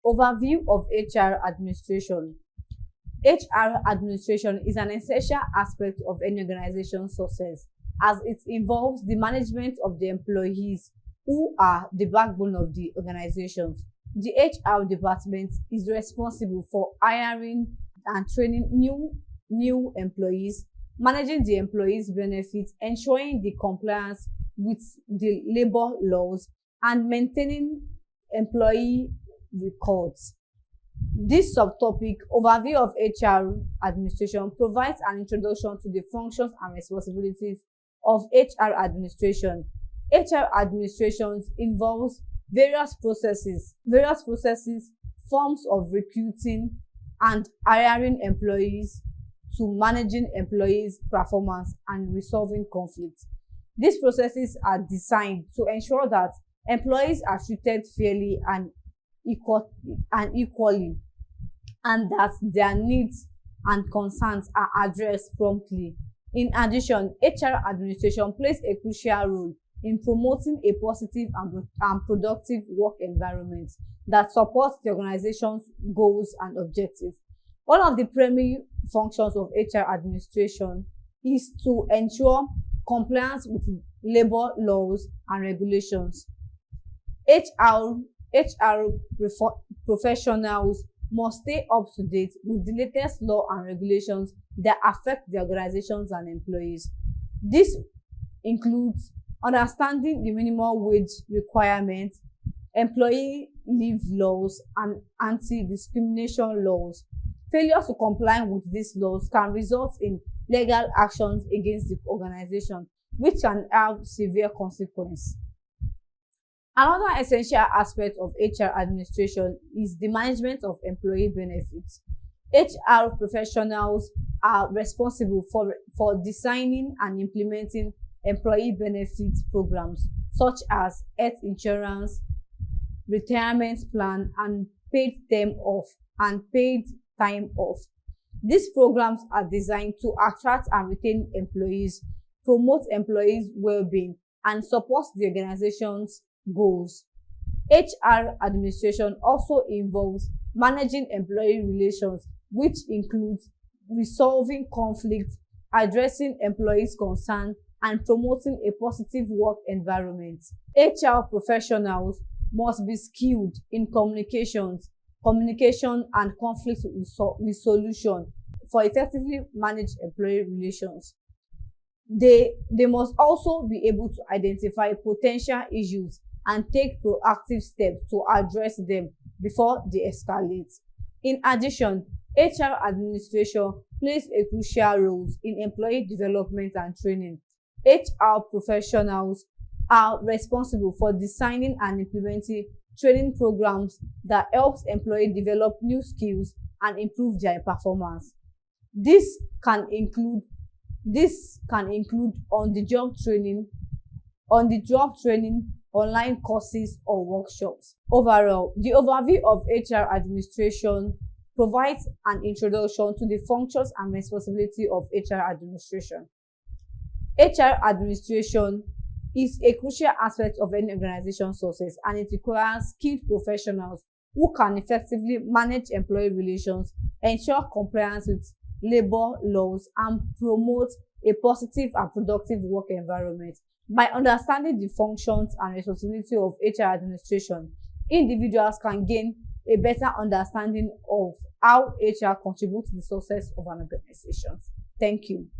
Overview of HR administration. HR administration is an essential aspect of any organization's success, as it involves the management of the employees who are the backbone of the organizations. The HR department is responsible for hiring and training new employees, managing the employees' benefits, ensuring the compliance with the labor laws, and maintaining employee records. This subtopic, overview of HR administration, provides an introduction to the functions and responsibilities of HR administration. HR administration involves various processes, forms of recruiting and hiring employees, to managing employees' performance and resolving conflicts. These processes are designed to ensure that employees are treated fairly and equally, and that their needs and concerns are addressed promptly. In addition, HR administration plays a crucial role in promoting a positive and productive work environment that supports the organization's goals and objectives. One of the primary functions of HR administration is to ensure compliance with labor laws and regulations. HR professionals must stay up to date with the latest law and regulations that affect the organizations and employees. This includes understanding the minimum wage requirements, employee leave laws, and anti-discrimination laws. Failure to comply with these laws can result in legal actions against the organization, which can have severe consequences. Another essential aspect of HR administration is the management of employee benefits. HR professionals are responsible for designing and implementing employee benefits programs such as health insurance, retirement plan, and paid time off. These programs are designed to attract and retain employees, promote employees' well-being, and support the organization's goals. HR administration also involves managing employee relations, which includes resolving conflicts, addressing employees' concerns, and promoting a positive work environment. HR professionals must be skilled in communication and conflict resolution for effectively manage employee relations. They must also be able to identify potential issues and take proactive steps to address them before they escalate. In addition, HR administration plays a crucial role in employee development and training. HR professionals are responsible for designing and implementing training programs that helps employees develop new skills and improve their performance. This can include on-the-job training, online courses, or workshops. Overall, the overview of HR administration provides an introduction to the functions and responsibility of HR administration. HR administration is a crucial aspect of any organization's success, and it requires skilled professionals who can effectively manage employee relations, ensure compliance with labor laws, and promote a positive and productive work environment. By understanding the functions and responsibility of HR administration, individuals can gain a better understanding of how HR contributes to the success of an organization. Thank you.